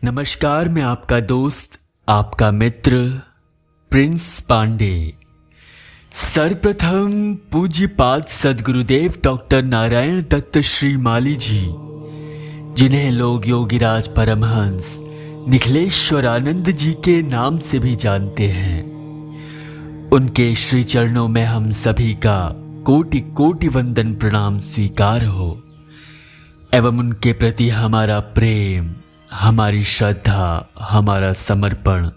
नमस्कार, मैं आपका दोस्त, आपका मित्र प्रिंस पांडे। सर्वप्रथम पूज्यपाद सद्गुरुदेव डॉक्टर नारायण दत्त श्री माली जी, जिन्हें लोग योगीराज परमहंस निखिलेश्वरानंद जी के नाम से भी जानते हैं, उनके श्री चरणों में हम सभी का कोटि कोटि वंदन प्रणाम स्वीकार हो एवं उनके प्रति हमारा प्रेम, हमारी श्रद्धा, हमारा समर्पण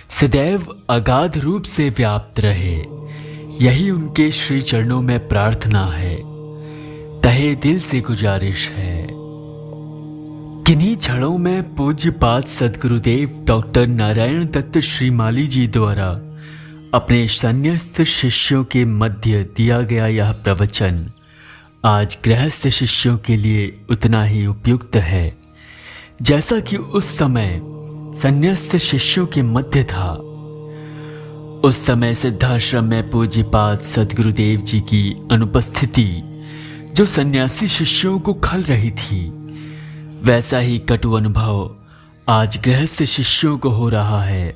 सदैव अगाध रूप से व्याप्त रहे, यही उनके श्री चरणों में प्रार्थना है, तहे दिल से गुजारिश है। किन्हीं क्षणों में पूज्यपाद सद्गुरुदेव डॉक्टर नारायण दत्त श्री माली जी द्वारा अपने संन्यास्त शिष्यों के मध्य दिया गया यह प्रवचन आज गृहस्थ शिष्यों के लिए उतना ही उपयुक्त है जैसा कि उस समय संन्यास्त शिष्यों के मध्य था। उस समय सिद्धाश्रम में पूज्यपाद सद्गुरुदेव जी की अनुपस्थिति जो सन्यासी शिष्यों को खल रही थी, वैसा ही कटु अनुभव आज गृहस्थ शिष्यों को हो रहा है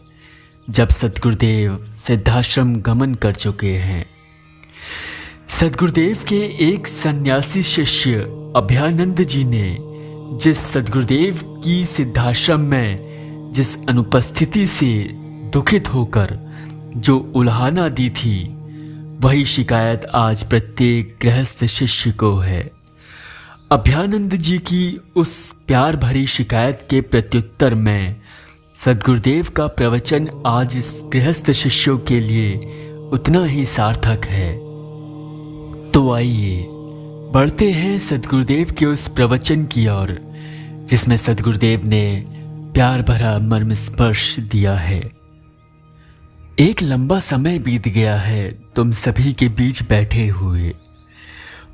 जब सद्गुरुदेव सिद्धाश्रम गमन कर चुके हैं। सद्गुरुदेव के एक सन्यासी शिष्य अभयानंद जी ने जिस सद्गुरुदेव की सिद्धाश्रम में जिस अनुपस्थिति से दुखित होकर जो उल्हाना दी थी, वही शिकायत आज प्रत्येक गृहस्थ शिष्य को है। अभयानंद जी की उस प्यार भरी शिकायत के प्रत्युत्तर में सद्गुरुदेव का प्रवचन आज इस गृहस्थ शिष्यों के लिए उतना ही सार्थक है। तो आइए बढ़ते हैं सद्गुरुदेव के उस प्रवचन की ओर जिसमें सद्गुरुदेव ने प्यार भरा मर्म स्पर्श दिया है। एक लंबा समय बीत गया है तुम सभी के बीच बैठे हुए,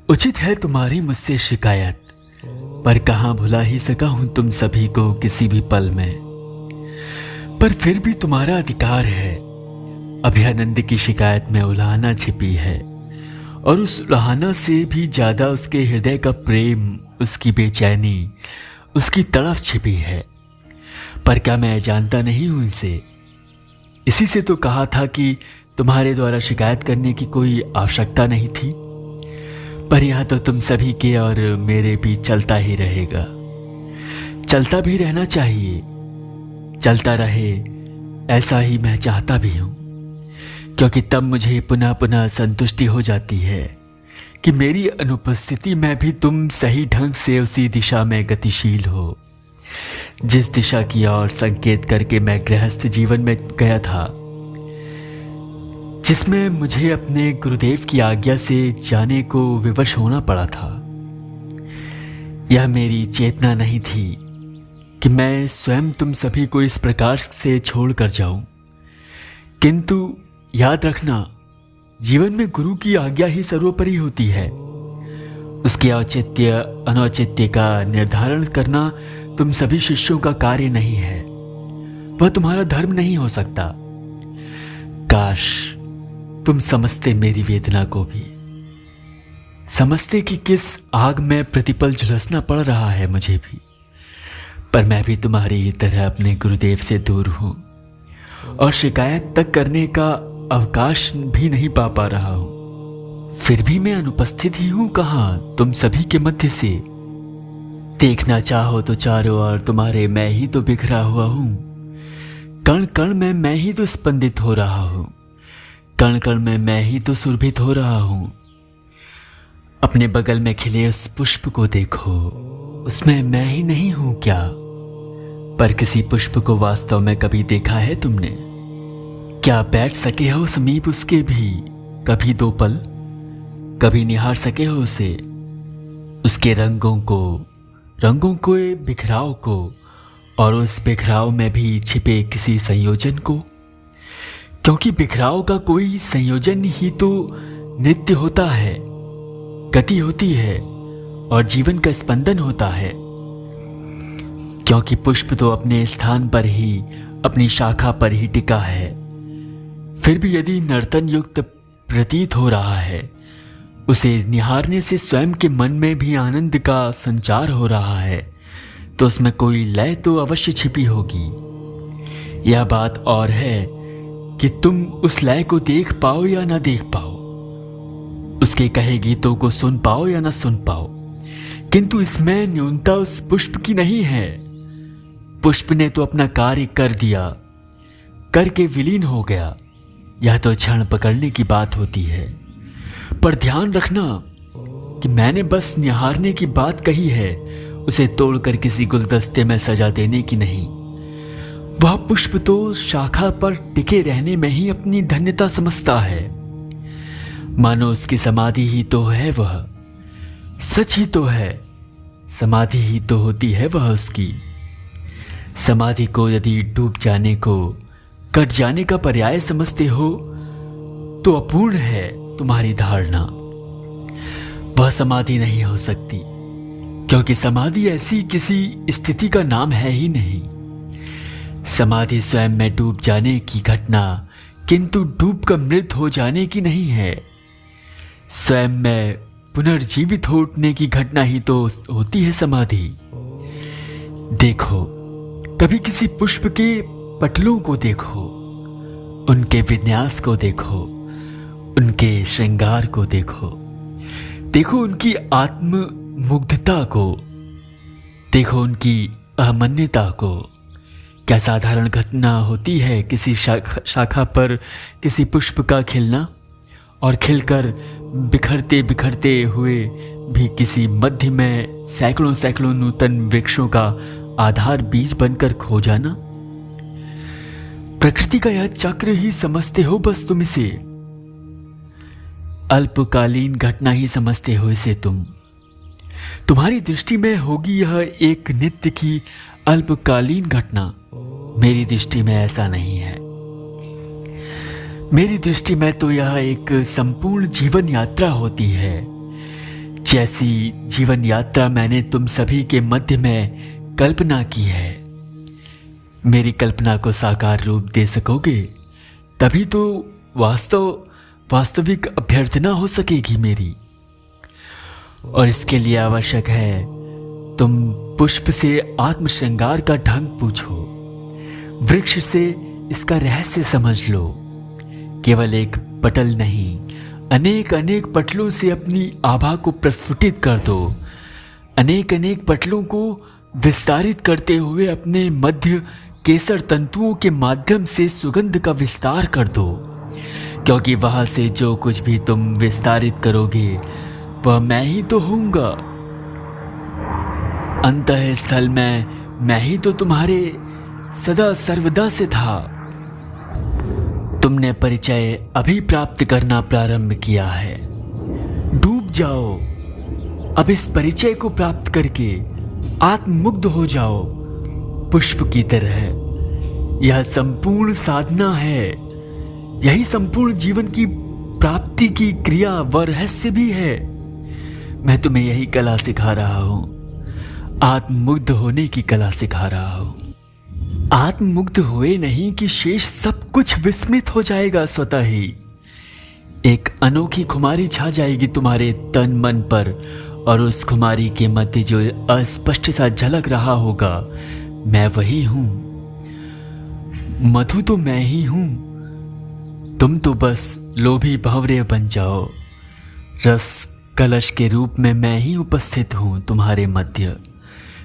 उचित है तुम्हारी मुझसे शिकायत, पर कहाँ भुला ही सका हूं तुम सभी को किसी भी पल में, पर फिर भी तुम्हारा अधिकार है। अभयानंद की शिकायत में उल्हाना छिपी है और उस उल्हाना से भी ज्यादा उसके हृदय का प्रेम, उसकी बेचैनी, उसकी तड़फ छिपी है। पर क्या मैं जानता नहीं हूं इसे? इसी से तो कहा था कि तुम्हारे द्वारा शिकायत करने की कोई आवश्यकता नहीं थी, पर यह तो तुम सभी के और मेरे बीच चलता ही रहेगा, चलता भी रहना चाहिए, चलता रहे ऐसा ही मैं चाहता भी हूं, क्योंकि तब मुझे पुनः पुनः संतुष्टि हो जाती है कि मेरी अनुपस्थिति में भी तुम सही ढंग से उसी दिशा में गतिशील हो जिस दिशा की ओर संकेत करके मैं गृहस्थ जीवन में गया था, जिसमें मुझे अपने गुरुदेव की आज्ञा से जाने को विवश होना पड़ा था। यह मेरी चेतना नहीं थी कि मैं स्वयं तुम सभी को इस प्रकार से छोड़ कर जाऊं, किंतु याद रखना, जीवन में गुरु की आज्ञा ही सर्वोपरि होती है। उसके औचित्य अनौचित्य का निर्धारण करना तुम सभी शिष्यों का कार्य नहीं है, वह तुम्हारा धर्म नहीं हो सकता। काश तुम समझते मेरी वेदना को भी, समझते कि किस आग में प्रतिपल झुलसना पड़ रहा है मुझे भी, पर मैं भी तुम्हारी ही तरह अपने गुरुदेव से दूर हूं और शिकायत तक करने का अवकाश भी नहीं पा रहा हूं। फिर भी मैं अनुपस्थित ही हूं कहां तुम सभी के मध्य से। देखना चाहो तो चारों ओर तुम्हारे मैं ही तो बिखरा हुआ हूं, कण कण में मैं ही तो स्पंदित हो रहा हूं, कण कण में मैं ही तो सुरभित हो रहा हूं। अपने बगल में खिले उस पुष्प को देखो, उसमें मैं ही नहीं हूं क्या? पर किसी पुष्प को वास्तव में कभी देखा है तुमने? क्या बैठ सके हो समीप उसके भी कभी दो पल? कभी निहार सके हो उसे, उसके रंगों को बिखराव को, और उस बिखराव में भी छिपे किसी संयोजन को? क्योंकि बिखराव का कोई संयोजन ही तो नृत्य होता है, गति होती है और जीवन का स्पंदन होता है। क्योंकि पुष्प तो अपने स्थान पर ही, अपनी शाखा पर ही टिका है, फिर भी यदि नर्तन युक्त प्रतीत हो रहा है, उसे निहारने से स्वयं के मन में भी आनंद का संचार हो रहा है, तो उसमें कोई लय तो अवश्य छिपी होगी। यह बात और है कि तुम उस लय को देख पाओ या ना देख पाओ, उसके कहे गीतों को सुन पाओ या ना सुन पाओ, किंतु इसमें न्यूनता उस पुष्प की नहीं है। पुष्प ने तो अपना कार्य कर दिया, करके विलीन हो गया। यह तो क्षण पकड़ने की बात होती है। पर ध्यान रखना कि मैंने बस निहारने की बात कही है, उसे तोड़कर किसी गुलदस्ते में सजा देने की नहीं। वह पुष्प तो शाखा पर टिके रहने में ही अपनी धन्यता समझता है। मानो उसकी समाधि ही तो है, वह सच ही तो है। समाधि ही तो होती है वह उसकी। समाधि को यदि डूब जाने को कट जाने का पर्याय समझते हो तो अपूर्ण है तुम्हारी धारणा। वह समाधि नहीं हो सकती, क्योंकि समाधि ऐसी किसी स्थिति का नाम है ही नहीं। समाधि स्वयं में डूब जाने की घटना, किंतु डूब कर मृत हो जाने की नहीं है। स्वयं में पुनर्जीवित हो उठने की घटना ही तो होती है समाधि। देखो, कभी किसी पुष्प के पटलों को देखो, उनके विन्यास को देखो, उनके श्रृंगार को देखो, देखो उनकी आत्ममुग्धता को, देखो उनकी अहमन्यता को। क्या साधारण घटना होती है किसी शाखा पर किसी पुष्प का खिलना, और खिलकर बिखरते बिखरते हुए भी किसी मध्य में सैकड़ों सैकड़ों नूतन वृक्षों का आधार बीज बनकर खो जाना। प्रकृति का यह चक्र ही समझते हो बस तुम इसे। अल्पकालीन घटना ही समझते हो इसे तुम। तुम्हारी दृष्टि में होगी यह एक नित्य की अल्पकालीन घटना। मेरी दृष्टि में ऐसा नहीं है। मेरी दृष्टि में तो यह एक संपूर्ण जीवन यात्रा होती है। जैसी जीवन यात्रा मैंने तुम सभी के मध्य में कल्पना की है। मेरी कल्पना को साकार रूप दे सकोगे तभी तो वास्तविक अभ्यर्थना हो सकेगी मेरी। और इसके लिए आवश्यक है तुम पुष्प से आत्मश्रृंगार का ढंग पूछो, वृक्ष से इसका रहस्य समझ लो। केवल एक पटल नहीं, अनेक अनेक पटलों से अपनी आभा को प्रस्फुटित कर दो। अनेक अनेक पटलों को विस्तारित करते हुए अपने मध्य केसर तंतुओं के माध्यम से सुगंध का विस्तार कर दो, क्योंकि वहां से जो कुछ भी तुम विस्तारित करोगे वह मैं ही तो होऊंगा। अंतःस्थल में मैं ही तो तुम्हारे सदा सर्वदा से था। तुमने परिचय अभी प्राप्त करना प्रारंभ किया है। डूब जाओ अब इस परिचय को प्राप्त करके, आत्ममुग्ध हो जाओ पुष्प की तरह। यह संपूर्ण साधना है, यही संपूर्ण जीवन की प्राप्ति की क्रिया व रहस्य भी है। मैं तुम्हें यही कला सिखा रहा हूं, आत्ममुग्ध होने की कला सिखा रहा हूं। आत्ममुग्ध हुए नहीं कि शेष सब कुछ विस्मृत हो जाएगा स्वतः ही। एक अनोखी खुमारी छा जाएगी तुम्हारे तन मन पर, और उस खुमारी के मध्य जो अस्पष्ट सा झलक रहा होगा, मैं वही हूं। मधु तो मैं ही हूं। तुम तो बस लोभी भंवरे बन जाओ। रस कलश के रूप में मैं ही उपस्थित हूं तुम्हारे मध्य,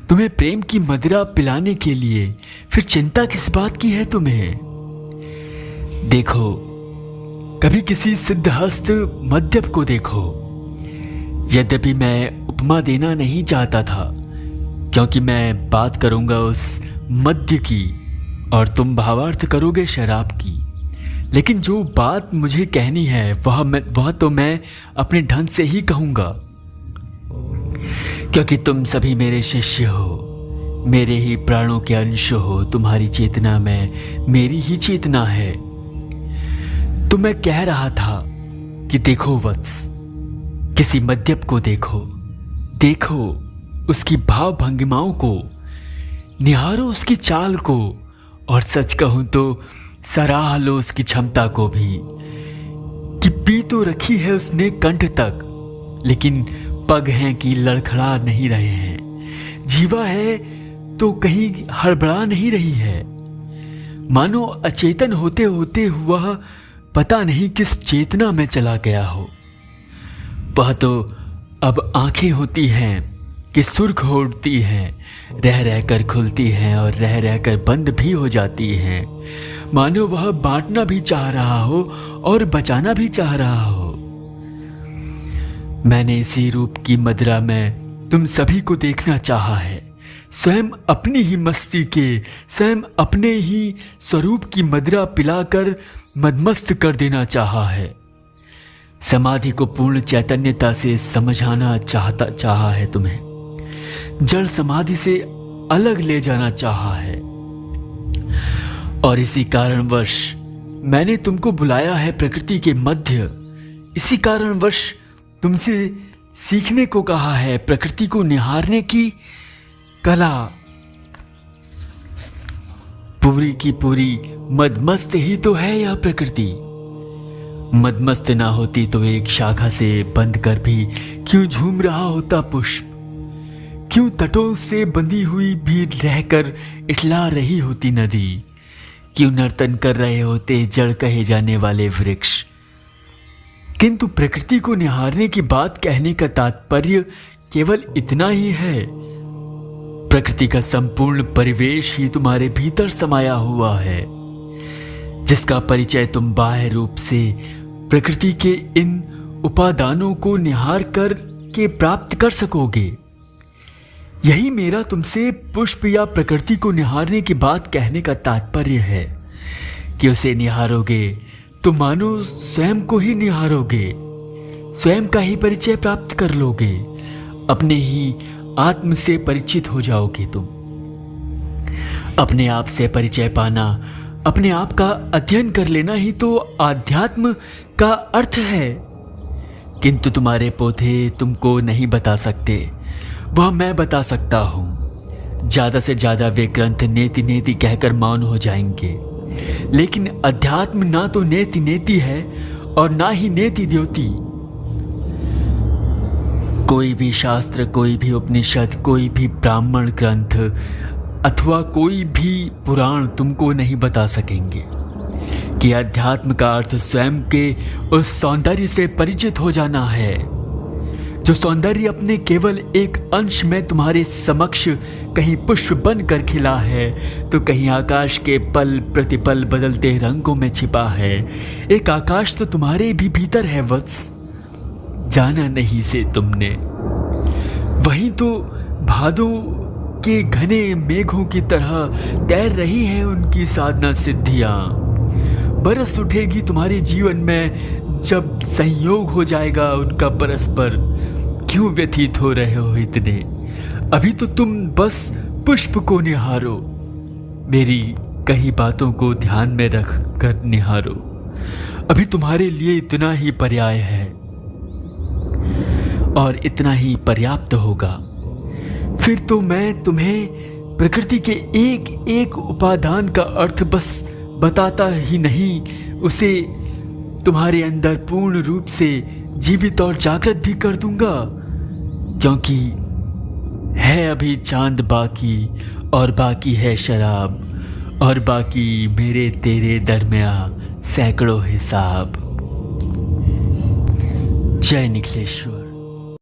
तुम्हें प्रेम की मदिरा पिलाने के लिए। फिर चिंता किस बात की है तुम्हें? देखो, कभी किसी सिद्धहस्त मद्यप को देखो। यद्यपि मैं उपमा देना नहीं चाहता था, क्योंकि मैं बात करूंगा उस मद्य की और तुम भावार्थ करोगे शराब की। लेकिन जो बात मुझे कहनी है वह तो मैं अपने ढंग से ही कहूंगा, क्योंकि तुम सभी मेरे शिष्य हो, मेरे ही प्राणों के अंश हो। तुम्हारी चेतना में मेरी ही चेतना है। तो मैं कह रहा था कि देखो वत्स, किसी मद्यप को देखो, देखो उसकी भाव भंगिमाओं को, निहारो उसकी चाल को, और सच कहूं तो सराह लो उसकी क्षमता को भी, कि पी तो रखी है उसने कंठ तक, लेकिन पग हैं कि लड़खड़ा नहीं रहे हैं। जीवा है तो कहीं हड़बड़ा नहीं रही है, मानो अचेतन होते होते वह पता नहीं किस चेतना में चला गया हो। वह तो अब आंखें होती हैं कि सुर्ख उठती हैं, रह रहकर खुलती हैं और रह रहकर बंद भी हो जाती हैं, मानो वह बांटना भी चाह रहा हो और बचाना भी चाह रहा हो। मैंने इसी रूप की मदिरा में तुम सभी को देखना चाहा है, स्वयं अपनी ही मस्ती के, स्वयं अपने ही स्वरूप की मदिरा पिलाकर मदमस्त कर देना चाहा है। समाधि को पूर्ण चैतन्यता से समझाना चाहा है तुम्हें, जड़ समाधि से अलग ले जाना चाहा है। और इसी कारणवश मैंने तुमको बुलाया है प्रकृति के मध्य। इसी कारणवश तुमसे सीखने को कहा है प्रकृति को निहारने की कला। पूरी की पूरी मदमस्त ही तो है यह प्रकृति। मदमस्त ना होती तो एक शाखा से बंद कर भी क्यों झूम रहा होता पुष्प, क्यों तटों से बंधी हुई भी रहकर इठला रही होती नदी, क्यों नर्तन कर रहे होते जड़ कहे जाने वाले वृक्ष। किंतु प्रकृति को निहारने की बात कहने का तात्पर्य केवल इतना ही है, प्रकृति का संपूर्ण परिवेश ही तुम्हारे भीतर समाया हुआ है, जिसका परिचय तुम बाह्य रूप से प्रकृति के इन उपादानों को निहार कर के प्राप्त कर सकोगे। यही मेरा तुमसे पुष्प या प्रकृति को निहारने की बात कहने का तात्पर्य है कि उसे निहारोगे तो मानो स्वयं को ही निहारोगे, स्वयं का ही परिचय प्राप्त कर लोगे, अपने ही आत्म से परिचित हो जाओगे तुम। अपने आप से परिचय पाना, अपने आप का अध्ययन कर लेना ही तो आध्यात्म का अर्थ है। किंतु तुम्हारे पोते तुमको नहीं बता सकते, वह मैं बता सकता हूं। ज्यादा से ज्यादा वे ग्रंथ नेति नेति कहकर मौन हो जाएंगे, लेकिन अध्यात्म ना तो नेति नेति है और ना ही नेति द्योति। कोई भी शास्त्र, कोई भी उपनिषद, कोई भी ब्राह्मण ग्रंथ अथवा कोई भी पुराण तुमको नहीं बता सकेंगे कि अध्यात्म का अर्थ स्वयं के उस सौंदर्य से परिचित हो जाना है, जो सौंदर्य अपने केवल एक अंश में तुम्हारे समक्ष कहीं पुष्प बन कर खिला है तो कहीं आकाश के पल प्रतिपल बदलते रंगों में छिपा है। एक आकाश तो तुम्हारे भी भीतर है वत्स, जाना नहीं से तुमने। वहीं तो भादों के घने मेघों की तरह तैर रही हैं उनकी साधना सिद्धियां। बरस उठेगी तुम्हारे जीवन में जब संयोग हो जाएगा उनका परस्पर। क्यों व्यथित हो रहे हो इतने? अभी तो तुम बस पुष्प को निहारो, मेरी कई बातों को ध्यान में रख कर निहारो। अभी तुम्हारे लिए इतना ही पर्याय है और इतना ही पर्याप्त होगा। फिर तो मैं तुम्हें प्रकृति के एक एक उपादान का अर्थ बस बताता ही नहीं, उसे तुम्हारे अंदर पूर्ण रूप से जीवित और जागृत भी कर दूंगा, क्योंकि है अभी चांद बाकी और बाकी है शराब और बाकी मेरे तेरे दरमियां सैकड़ों हिसाब। जय निखिलेश्वर।